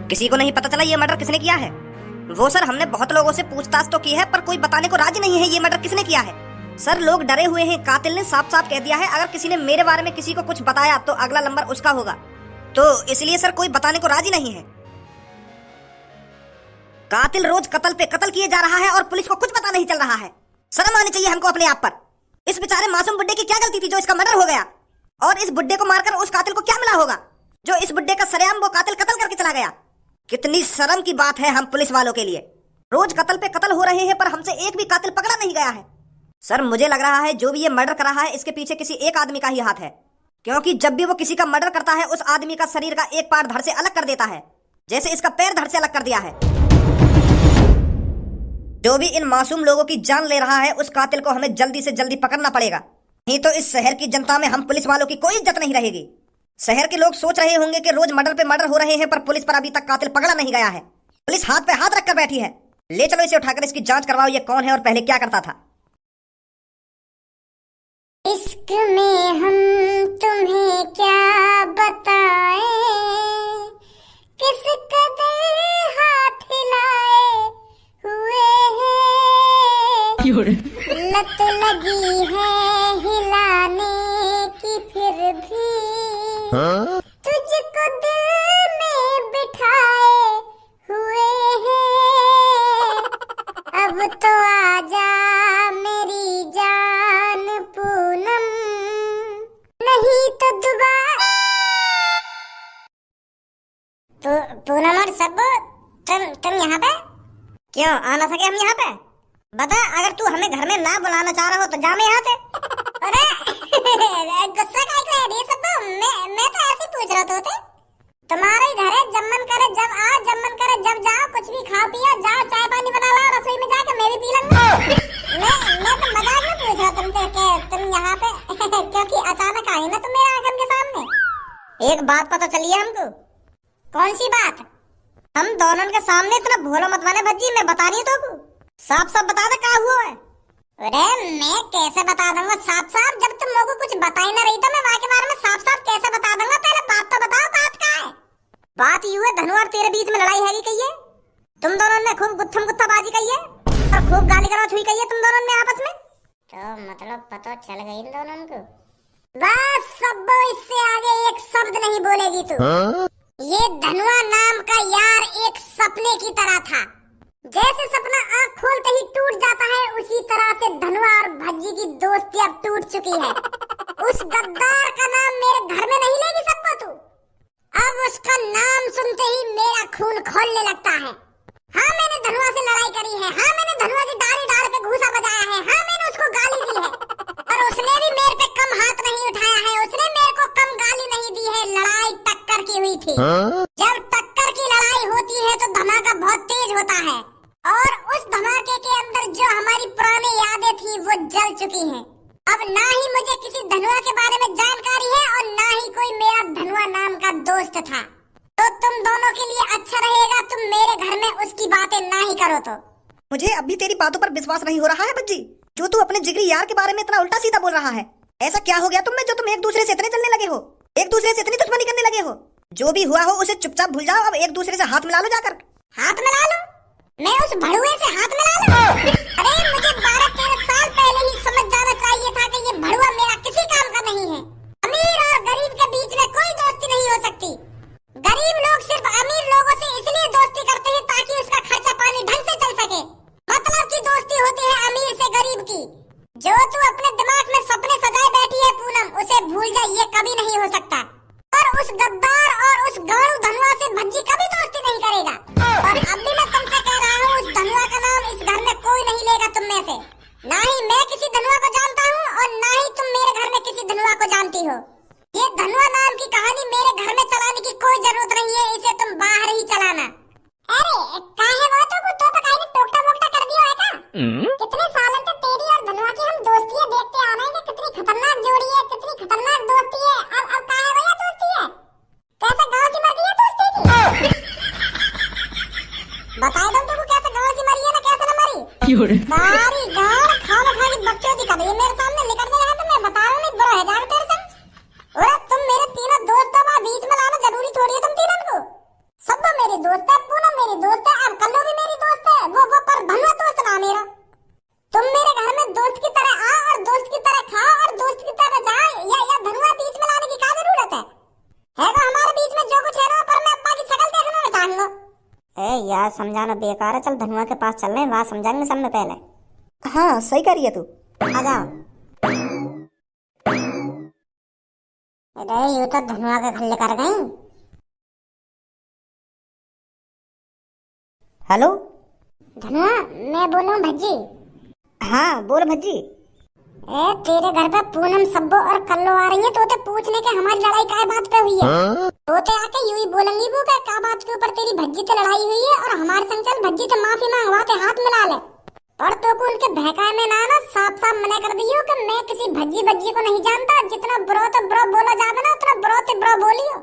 किसी को नहीं पता चला ये मर्डर किसने किया है? वो सर, हमने बहुत लोगों से पूछताछ तो की है पर कोई बताने को राजी नहीं है ये मर्डर किसने किया है। सर, लोग डरे हुए हैं। कातिल ने साफ साफ कह दिया है अगर किसी ने मेरे बारे में किसी को कुछ बताया तो अगला नंबर उसका होगा। तो इसलिए सर कोई बताने को राजी नहीं है। कातिल रोज कत्ल पे कत्ल किए जा रहा है और पुलिस को कुछ पता नहीं चल रहा है। शर्म आनी चाहिए हमको अपने आप पर। इस बेचारे मासूम बुड्ढे की क्या गलती थी जो इसका मर्डर हो गया? और इस बुड्ढे को मारकर उस कातिल को क्या मिला होगा जो इस बुड्ढे का सरेआम वो कातिल कत्ल करके चला गया? कितनी शर्म की बात है हम पुलिस वालों के लिए। रोज कत्ल पे कत्ल हो रहे हैं पर हमसे एक भी कातिल पकड़ा नहीं गया है। सर, मुझे लग रहा है जो भी ये मर्डर कर रहा है इसके पीछे किसी एक आदमी का ही हाथ है, क्योंकि जब भी वो किसी का मर्डर करता है उस आदमी का शरीर का एक पार्ट धड़ से अलग कर देता है, जैसे इसका पैर धड़ से अलग कर दिया है। जो भी इन मासूम लोगों की जान ले रहा है उस कातिल को हमें जल्दी से जल्दी पकड़ना पड़ेगा, नहीं तो इस शहर की जनता में हम पुलिस वालों की कोई इज्जत नहीं रहेगी। शहर के लोग सोच रहे होंगे कि रोज मर्डर पे मर्डर हो रहे हैं पर पुलिस पर अभी तक कातिल पकड़ा नहीं गया है। पुलिस हाथ पे हाथ रखकर बैठी है। ले चलो इसे उठाकर इसकी जांच करवाओ, ये कौन है और पहले क्या करता था। इश्क में हम तुम्हें क्या बताएं, किस कदर हाथ हिलाए हुए हैं, लत लगी है हिलाने की फिर भी तुझको दिल में बिठाए हुए हैं। अब तो आजा मेरी जान पूनम, नहीं तो दोबारा। पूनम और सब्बू, तुम यहाँ पे क्यों आ ना सके? हम यहाँ पे बता, अगर तू हमें घर में ना बुलाना चाह रहा हो तो जा मैं यहाँ से। अरे गुस्सा काहे कर रही है सब्बू? मैं तो ऐसे पूछ रहा था। तुम्हारे घर है, जब मन करे जब आओ, जब मन करे जब जाओ, कुछ भी खाओ पियो, जाओ चाय पानी बना लो, रसोई में जाके मैं भी पी लूंगा। मैं तो मजाक में पूछ रहा तुमसे कि तुम यहाँ पे क्योंकि अचानक आई ना तुम मेरे आंगन के सामने। एक बात पता चली है हमको। कौन सी बात? हम दोनों के सामने इतना भोला मत बने भज्जी, मैं बता रही हूँ तो साफ साफ बता दे क्या हुआ है। अरे मैं कैसे बता दूंगा साफ साफ, जब तुम लोगों को कुछ बता ही ना रही तो मैं वहाँ के बारे में साफ साफ कैसे बता दूंगा? पहले बात तो बताओ, बात क्या है? बात यूं है, धनु और तेरे बीच में लड़ाई हैगी कही है, तुम दोनों ने खूब गुत्थम गुत्थाबाजी कही है और खूब गाली गलौज हुई कही है तुम दोनों ने आपस में। तो मतलब पता चल गई इन दोनों को। बस सब, इससे आगे एक शब्द नहीं बोलेगी तू। ये धनुआ नाम का यार एक सपने की तरह था। जैसे सपना आँख खोलते ही टूट जाता है, उसी तरह से धनुआ और भज्जी की दोस्ती अब टूट चुकी है। उस गद्दार का नाम मेरे घर में नहीं लेगी सबको तू। अब उसका नाम सुनते ही मेरा खून खौलने लगता है। हाँ, मैंने धनुआ से लड़ाई करी है। हाँ, मैंने धनुआ की डाली डाल पे घूसा बजाया है। हाँ, मैंने उसको गाली दी है और उसने भी मेरे पे कम हाथ नहीं उठाया है। उसने मेरे को कम गाली नहीं दी है। लड़ाई टक्कर की हुई थी। जब टक्कर की लड़ाई होती है तो धमाका बहुत तेज होता है और उस धमाके के अंदर जो हमारी पुरानी यादें थी वो जल चुकी हैं। अब ना ही मुझे किसी धनुआ के बारे में जानकारी है और ना ही कोई मेरा धनुआ नाम का दोस्त था। तो तुम दोनों के लिए अच्छा रहेगा तुम मेरे घर में उसकी बातें ना ही करो। तो मुझे अभी तेरी बातों पर विश्वास नहीं हो रहा है बच्ची, जो तू अपने जिगरी यार के बारे में इतना उल्टा सीधा बोल रहा है। ऐसा क्या हो गया तुम में जो तुम एक दूसरे से इतने जलने लगे हो, एक दूसरे से इतनी दुश्मनी करने लगे हो? जो भी हुआ हो उसे चुपचाप भूल जाओ। अब एक दूसरे से हाथ मिला लो जाकर। हाथ मिला लो? मैं उस भड़ुए से हाथ मिला लूं? अरे मुझे 12-13 साल पहले ही समझ जाना चाहिए था कि ये भड़ुआ मेरा किसी काम का नहीं है। अमीर और गरीब के बीच में कोई दोस्ती नहीं हो सकती। गरीब लोग सिर्फ अमीर लोगों से इसलिए दोस्ती करते हैं ताकि उसका खर्चा पानी ढंग से चल सके। मतलब की दोस्ती होती है अमीर से गरीब की। जो तू अपने दिमाग में सपने सजाए बैठी है पूनम, उसे भूल जा, ये कभी नहीं हो सकता। और उस गद्दार और उस गाड़ू धनुआ से भज्जी कभी दोस्ती नहीं करेगा। और अब भी मैं तुमसे कह रहा हूँ, उस धनुआ का नाम इस घर में कोई नहीं लेगा तुम में से। ना ही मैं किसी धनुआ को जानता हूँ और ना ही तुम मेरे घर में किसी धनुआ को जानती हो। ये धनुआ नाम की कहानी मेरे घर में चलाने की कोई जरूरत नहीं है, इसे तुम बाहर ही चलाना। अरे काहे वो तो पकाई ने टोकटा वोकटा कर दिया है क्या? कितने सालों से तेरी और धनुआ की हम दोस्तियां देखते आ रहे हैं कि कितनी खतरनाक जोड़ी है, कितनी खतरनाक दोस्ती है। अब काहे भैया दोस्ती है? कैसे गांव से मर गई है दोस्ती की? बताए दो तुमको कैसे गांव से मरी है ना कैसे न मरी? सारी गांव खाना खा के बकचोदी कर रही है मेरे सामने। निकल जा यहाँ पे, मैं बता रहा हूँ नहीं बुरा है जाकर तेरे से। और तुम मेरे तीनों दोस्त मेरी दोस्त है, पूनम मेरी दोस्त है, अब कल्लू भी मेरी दोस्त है। वो पर धनुआ दोस्त ना मेरा। तुम मेरे घर में दोस्त की तरह आओ और दोस्त की तरह खाओ और दोस्त की तरह जाओ, या धनुआ बीच में लाने की क्या जरूरत है? तो हमारे बीच में जो कुछ है ना, पर मैं अब्बा की शक्ल देखना ना चाहूंगा। ए यार समझाना बेकार है, चल धनुआ के पास चल रहे हैं, वहां समझाएंगे सब में पहले। हाँ सही कह रही है तू। आ जाओ। अरे यूं तो धनुआ के घर लेकर गई। हेलो धनुआ मैं बोल रहा हूँ भज्जी। हाँ बोल भज्जी। ए तेरे घर पे पूनम सब्बो और कल्लो आ रही है, तोते पूछने के हमारी लड़ाई काय बात पे हुई है। तोते आके यूं ही बोलेंगी वो के क्या बात के ऊपर तेरी भज्जी से लड़ाई हुई है, और हमारे संग चल भज्जी से माफी मांगवा के हाथ मिला ले। पर तो को उनके बहकाए में ना साफ साफ मना कर दियो कि मैं किसी भज्जी को नहीं जानता, जितना ब्रो तो ब्रो बोला जावे ना उतना ब्रो ते ब्रो बोलियो।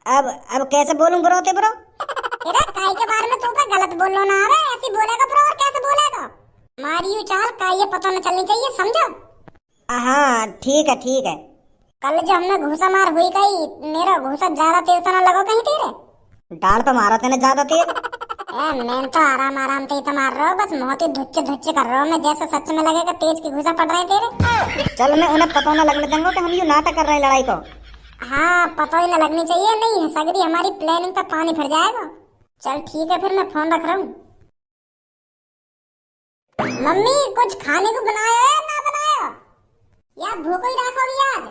अब कैसे बोलूं ब्रो ते ब्रो? अरे काय के बारे में तू पे गलत बोलो ना, अरे ऐसी बोलेगा ब्रो और कैसे बोलेगा? मारियो चाल का ये पता न चलनी चाहिए, समझो? हाँ ठीक है। कल जो हमने घूसा मार हुई गई, मेरा घूसा ज्यादा तेज तो न लगो कहीं तेरे? डाल पे मारा तेने ज्यादा तेज। मैं तो आराम से ही तो मार रहा हूँ, बस बहुत ही धुच्चे कर रहा हूँ मैं, जैसे सच में लगेगा तेज की घुसा पड़ रहे हैं तेरे। चल मैं उन्हें पता न लगने दूंगा कि हम ये नाटक कर रहे हैं लड़ाई को। हाँ पता ही न लगनी चाहिए, नहीं सगरी हमारी प्लानिंग पे पानी फिर जाएगा। चल ठीक है फिर मैं फोन रख रहा हूँ। मम्मी कुछ खाने को बनाया है ना बनाया, या भूख ही रखोगी आज?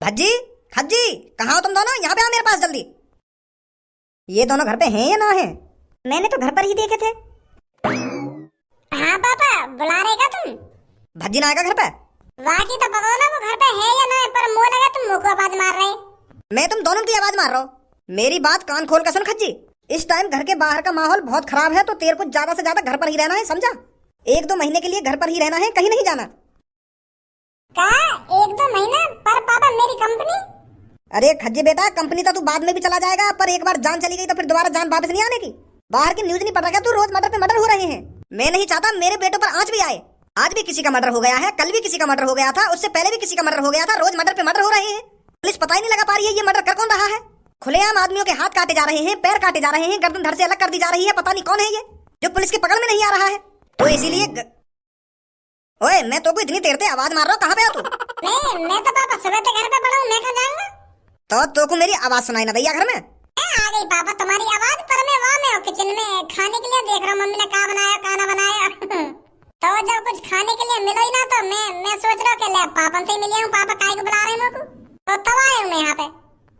भज्जी खज्जी कहाँ हो तुम दोनों? यहाँ पे आओ मेरे पास जल्दी। ये दोनों घर पे हैं या ना हैं? मैंने तो घर पर ही देखे थे। हाँ पापा बुला रहेगा तुम? भज्जी ना आएगा घर पे? वाकई तो पता ना वो घर पे है या ना है, पर मुंह लगा तुम मुंह को आवाज मार रहे। मैं तुम दोनों की आवाज मार रहा हूँ। मेरी बात कान खोल कर सुन खज्जी, इस टाइम घर के बाहर का माहौल बहुत खराब है, तो तेरे को ज्यादा से ज्यादा घर पर ही रहना है, समझा? 1-2 महीने के लिए घर पर ही रहना है, कहीं नहीं जाना। क्या 1-2 महीना? पर पापा मेरी कंपनी? अरे खज्जी बेटा, कंपनी तो तू बाद में भी चला जाएगा, पर एक बार जान चली गई तो फिर दोबारा जान वापस नहीं आने की। बाहर की न्यूज नहीं पड़ रहा क्या तू? रोज मर्डर पे मर्डर हो रहे हैं। मैं नहीं चाहता मेरे बेटों पर आंच भी आए। आज भी किसी का मर्डर हो गया है, कल भी किसी का मर्डर हो गया था, उससे पहले भी किसी का मर्डर हो गया था। रोज मर्डर पे मर्डर हो रहे हैं, पुलिस पता ही नहीं लगा पा रही है ये मर्डर कर कौन रहा है। खुलेआम आदमियों के हाथ काटे जा रहे हैं, पैर काटे जा रहे हैं, गर्दन धड़ से अलग कर दी जा रही है। पता नहीं कौन है ये जो पुलिस की पकड़ में नहीं आ रहा है। तो इसीलिए ओए मैं तो को इतनी देर से आवाज मार रहा हूँ, कहाँ पे हो तू? मैं तो पापा सुबह से घर पे पड़ा हूँ, मैं कहाँ जाऊंगा? तो को मेरी आवाज सुनाई ना दैया घर में? आ गई पापा तुम्हारी आवाज, पर मैं वहाँ में हूँ किचन में खाने के लिए देख रहा हूँ मम्मी ने क्या बनाया क्या ना बनाया। तो जब कुछ खाने के लिए मिला ही ना, तो मैं सोच रहा हूँ कि ले पापा से मिली हूँ, पापा काय को बुला रहे हैं मेरे को, तो तब आया हूँ मैं यहाँ पे।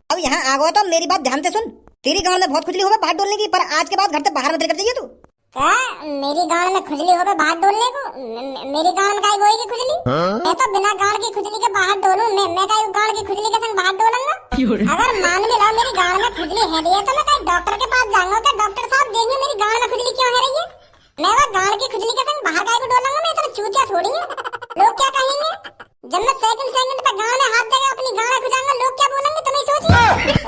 अब यहाँ आ गया तो मेरी बात ध्यान से सुन। तेरी गांव में बहुत खुजली हो गई बाहर डोलने की, पर आज के बाद घर से बाहर मत निकल जाइए तू। क्या मेरी गांव में खुजली हो गई बाहर डोलने को? मेरी गांव में काय होएगी खुजली? मैं तो बिना गांव की खुजली के बाहर डोलूं, मैं काय गांव की खुजली के संग बाहर डोलूंगा? अगर मान भी लो मेरी गांव में खुजली है रही है, तो मैं कहीं डॉक्टर के पास जाऊंगा कि डॉक्टर साहब देंगे मेरी गांव में खुजली क्यों है रही है। मैं वो गांव की खुजली के संग बाहर काय को डोलूंगा? मैं इतना चूतिया थोड़ी है। लोग क्या कहेंगे जब मैं सेकंड पे गांव में हाथ देगा अपनी गांव खुजाऊंगा? लोग क्या बोलेंगे तुम ही सोचिए।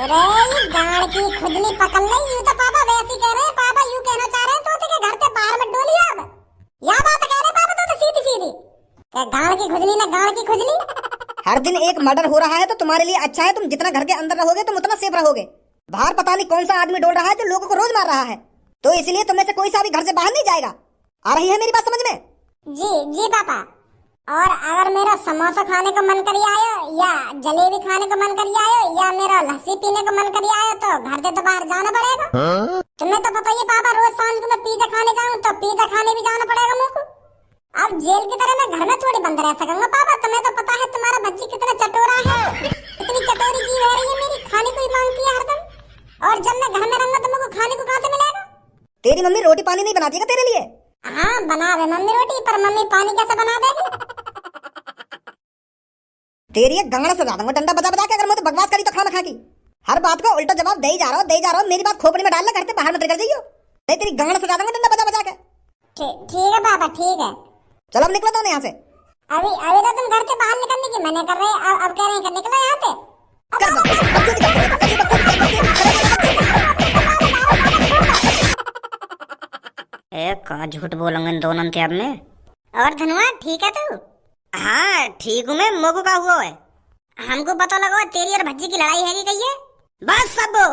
अरे ये गांव की खुजली पकड़ ले, यूं तो पापा वैसे कह रहे हैं, पापा यूं कहना चाह रहे हैं तो के घर से बाहर मत डोलिए। अब या बात कह रहे पापा तो सीधी क्या गांव की खुजली ना गांव की खुजली? हर दिन एक मर्डर हो रहा है तो तुम्हारे लिए अच्छा है, तुम जितना घर के अंदर रहोगे तुम उतना सेफ रहोगे। बाहर पता नहीं कौन सा आदमी डोल रहा है जो लोगों को रोज मार रहा है, तो इसलिए तुम में से कोई सा भी घर से बाहर नहीं जाएगा। आ रही है मेरी बात समझ में? जी पापा। और अगर मेरा समोसा खाने को मन करी आयो, या जलेबी खाने को मन करी आयो, या मेरा लस्सी पीने को मन करी आयो, तो घर से तो बाहर जाना पड़ेगा। तुम्हें तो पता ही है पापा, रोज सांझ को मैं पिज्जा खाने जाऊं तो पिज्जा खाने भी जाना पड़ेगा मुझको। अब जेल की तरह मैं घर में थोड़ी बंद रह सकूंगा पापा। तुम्हें तो पता है तुम्हारा बच्ची कितना चटोरा है, इतनी चटोरी जीव है रही है मेरी, खाने को ही मांगती है हरदम। और जब मैं घर में रहूंगा तो मुझको खाने को कहाँ से मिलेगा? तेरी मम्मी रोटी पानी नहीं बनाती क्या तेरे लिए? हाँ बना दे मम्मी रोटी, पर मम्मी पानी कैसे बना देगी? तेरी एक गंगड़ा सजा दूंगा डंडा बजा बजा के, अगर मैं तो बकवास करी तो खाना खा की। हर बात को उल्टा जवाब दे ही जा रहा हूँ। मेरी बात खोपड़ी में डाल ले, घर से बाहर मत निकल जाइयो, नहीं तेरी गंगड़ा सजा दूंगा डंडा बजा बजा के। ठीक है पापा ठीक है। चलो अब निकलो तो यहाँ से। अभी तो तुम घर से बाहर निकलने की मना कर रहे हैं, अब कह रहे हैं कि निकलो यहाँ से। का झूठ बोलेंगे इन दोनों के अब में। और धनुआ ठीक है तू? हाँ ठीक हूँ मैं, मोको का हुआ है? हमको पता लगा तेरी और भज्जी की लड़ाई है कही है। बस सबो,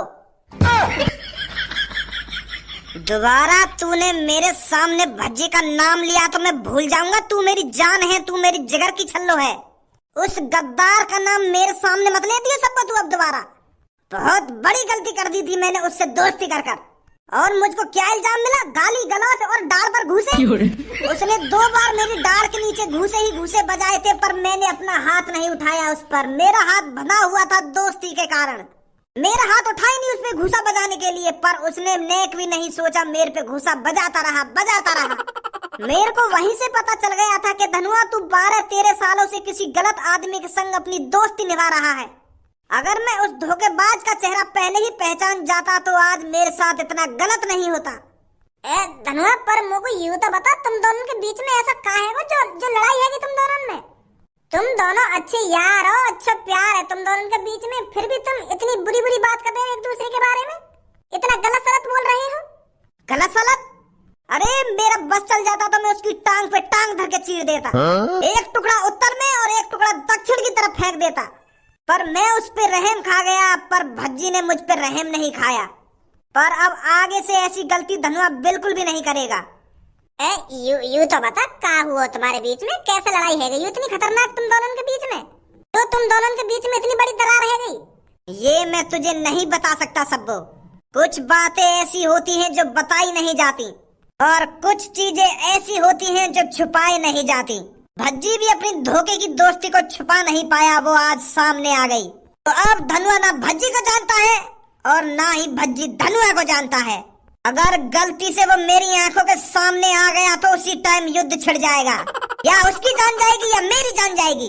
दोबारा तूने मेरे सामने भज्जी का नाम लिया तो मैं भूल जाऊंगा तू मेरी जान है, तू मेरी जिगर की छल्लो है। उस गद्दार का नाम मेरे सामने मत ले दियो सबको तू अब दोबारा। बहुत बड़ी गलती कर दी थी मैंने उससे दोस्ती कर कर। और मुझको क्या इल्जाम मिला? गाली गलौज और डाल पर घूसे। उसने 2 बार मेरी डाल के नीचे घूसे ही घूसे बजाए थे, पर मैंने अपना हाथ नहीं उठाया उस पर। मेरा हाथ बंधा हुआ था दोस्ती के कारण। मेरा हाथ उठा ही नहीं उस पे घूसा बजाने के लिए, पर उसने नेक भी नहीं सोचा, मेरे पे घूसा बजाता रहा बजाता रहा। मेरे को वहीं से पता चल गया था कि धनुआ तू 12-13 सालों से किसी गलत आदमी के संग अपनी दोस्ती निभा रहा है। अगर मैं उस धोखेबाज का चेहरा पहले ही पहचान जाता तो आज मेरे साथ इतना गलत नहीं होता। ए धनुआ, पर मुझको यूं तो बता, तुम दोनों के बीच में ऐसा क्या है वो जो लड़ाई है तुम दोनों में? तुम दोनों अच्छे यार हो, अच्छा प्यार है तुम दोनों के बीच में, फिर भी तुम इतनी बुरी बुरी बात कर रहे हो एक दूसरे के बारे में, इतना गलत सलत बोल रहे हो। गलत सलत? अरे मेरा बस चल जाता तो मैं उसकी टांग पे टांग धर के चीर देता। एक टुकड़ा उत्तर में और एक टुकड़ा दक्षिण की तरफ फेंक देता, पर मैं उस पे रहम खा गया। पर भज्जी ने मुझ पे रहम नहीं खाया। पर अब आगे से ऐसी गलती धनुआ बिल्कुल भी नहीं करेगा। यू तो बता क्या हुआ तुम्हारे बीच में, कैसे लड़ाई है गई इतनी खतरनाक तुम दोनों के बीच में? तो तुम दोनों के बीच में इतनी बड़ी दरार है गई? ये मैं तुझे नहीं बता सकता सब्बो। कुछ बातें ऐसी होती हैं जो बताई नहीं जाती, और कुछ चीजें ऐसी होती हैं जो छुपाई नहीं जाती। भज्जी भी अपनी धोखे की दोस्ती को छुपा नहीं पाया, वो आज सामने आ गई। तो अब धनुआ ना भज्जी को जानता है और ना ही भज्जी धनुआ को जानता है। अगर गलती से वो मेरी आंखों के सामने आ गया तो उसी टाइम युद्ध छिड़ जाएगा। या उसकी जान जाएगी या मेरी जान जाएगी।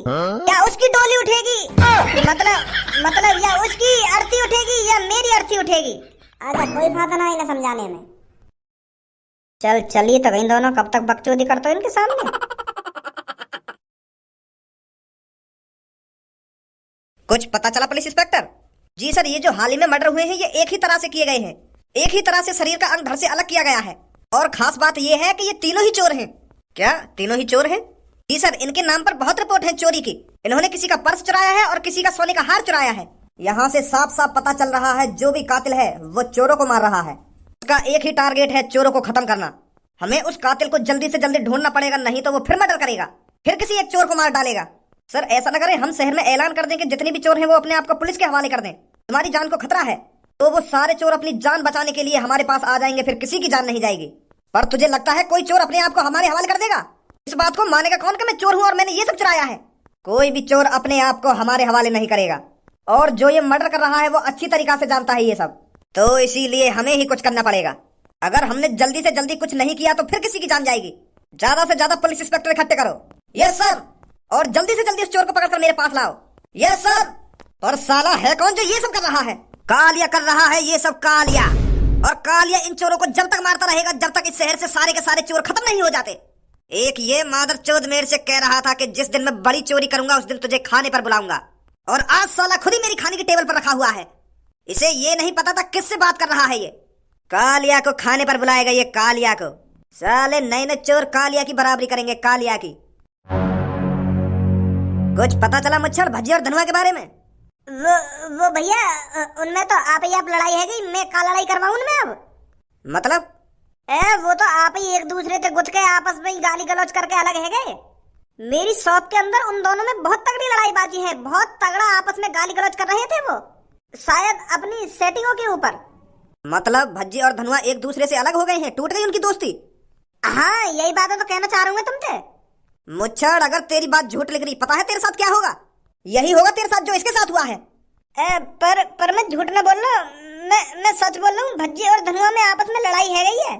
या उसकी डोली उठेगी, मतलब या उसकी अर्थी उठेगी या मेरी अर्थी उठेगी। अच्छा कोई फायदा ना इन्हें समझाने में। चलिए तो गई दोनों, कब तक बकचोदी करते हो इनके सामने। कुछ पता चला पुलिस इंस्पेक्टर? जी सर, ये जो हाल ही में मर्डर हुए हैं ये एक ही तरह से किए गए हैं। एक ही तरह से शरीर का अंग धड़ से अलग किया गया है। और खास बात ये है कि ये तीनों ही चोर हैं। क्या तीनों ही चोर हैं? जी सर, इनके नाम पर बहुत रिपोर्ट है चोरी की। इन्होंने किसी का पर्स चुराया है और किसी का सोने का हार चुराया है। यहाँ से साफ साफ पता चल रहा है जो भी कातिल है वो चोरों को मार रहा है। उसका एक ही टारगेट है, चोरों को खत्म करना। हमें उस कातिल को जल्दी से जल्दी ढूंढना पड़ेगा, नहीं तो वो फिर मर्डर करेगा, फिर किसी एक चोर को मार डालेगा। सर ऐसा न करें, हम शहर में ऐलान कर दें कि जितने भी चोर हैं वो अपने आप को पुलिस के हवाले कर दें। तुम्हारी जान को खतरा है तो वो सारे चोर अपनी जान बचाने के लिए हमारे पास आ जाएंगे, फिर किसी की जान नहीं जाएगी। पर तुझे लगता है कोई चोर अपने आप को हमारे हवाले कर देगा? इस बात को मानेगा कौन कि मैं चोर हूँ और मैंने ये सब चुराया है? कोई भी चोर अपने आप को हमारे हवाले नहीं करेगा। और जो ये मर्डर कर रहा है वो अच्छी तरीका से जानता है ये सब, तो इसीलिए हमें ही कुछ करना पड़ेगा। अगर हमने जल्दी से जल्दी कुछ नहीं किया तो फिर किसी की जान जाएगी। ज्यादा से ज्यादा पुलिस इंस्पेक्टर इकट्ठे करो। Yes sir. और जल्दी से जल्दी उस चोर को पकड़कर मेरे पास लाओ। Yes sir. पर साला है कौन जो ये सब कर रहा है? कालिया कर रहा है ये सब, कालिया। और कालिया इन चोरों को जब तक मारता रहेगा जब तक इस शहर से सारे के सारे चोर खत्म नहीं हो जाते। एक ये मादरचोद मेरे से कह रहा था कि जिस दिन मैं बड़ी चोरी करूंगा उस दिन तुझे खाने पर बुलाऊंगा, और आज साला खुद ही मेरी खाने की टेबल पर रखा हुआ है। इसे ये नहीं पता था किससे बात कर रहा है ये। कालिया को खाने पर बुलाएगा ये, कालिया को। साले नए नए चोर कालिया की बराबरी करेंगे, कालिया की। कुछ पता चला मुच्छर, भज्जी और धनुआ के बारे में? वो भैया, उनमें तो आप ही आप लड़ाई है गई, मैं का लड़ाई करवाऊं उनमें अब? मतलब? वो तो आप ही एक दूसरे से गुथ के आपस में गाली गलौज करके अलग है गए। मेरी शॉप के अंदर उन दोनों में बहुत तगड़ी लड़ाई बाजी है, बहुत तगड़ा आपस में गाली गलौज कर रहे थे वो, शायद अपनी सेटिंगों के ऊपर। मतलब भज्जी और धनुआ एक दूसरे से अलग हो गए हैं, टूट गई उनकी दोस्ती? हाँ यही बात है तो कहना चाह रहा हूँ तुमसे। मुच्छर अगर तेरी बात झूठ लग रही, पता है तेरे साथ क्या होगा? यही होगा तेरे साथ जो इसके साथ हुआ है। पर मैं झूठ न बोल रहा हूँ, मैं सच बोल रहा हूँ। भज्जी और धनुआ में आपस में लड़ाई है गई है।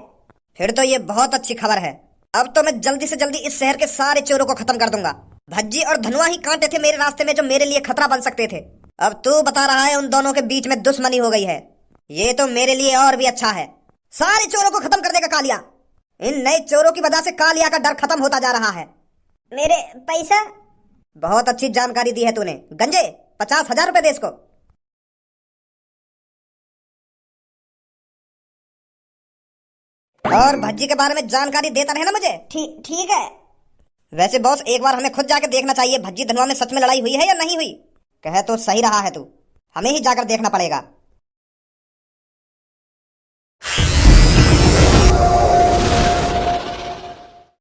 फिर तो ये बहुत अच्छी खबर है। अब तो मैं जल्दी से जल्दी इस शहर के सारे चोरों को खत्म कर दूंगा। भज्जी और धनुआ ही कांटे थे मेरे रास्ते में जो मेरे लिए खतरा बन सकते थे। अब तू बता रहा है उन दोनों के बीच में दुश्मनी हो गई है। ये तो मेरे लिए और भी अच्छा है। सारे चोरों को खत्म कर देगा कालिया। इन नए चोरों की वजह से कालिया का डर खत्म होता जा रहा है। मेरे पैसा? बहुत अच्छी जानकारी दी है तूने। गंजे 50,000 रुपए दे इसको। और भज्जी के बारे में जानकारी देता रहे ना मुझे। ठीक है। वैसे बॉस, एक बार हमें खुद जाके देखना चाहिए भज्जी धनुआ में सच में लड़ाई हुई है या नहीं हुई। कहे तो सही रहा है तू, हमें ही जाकर देखना पड़ेगा।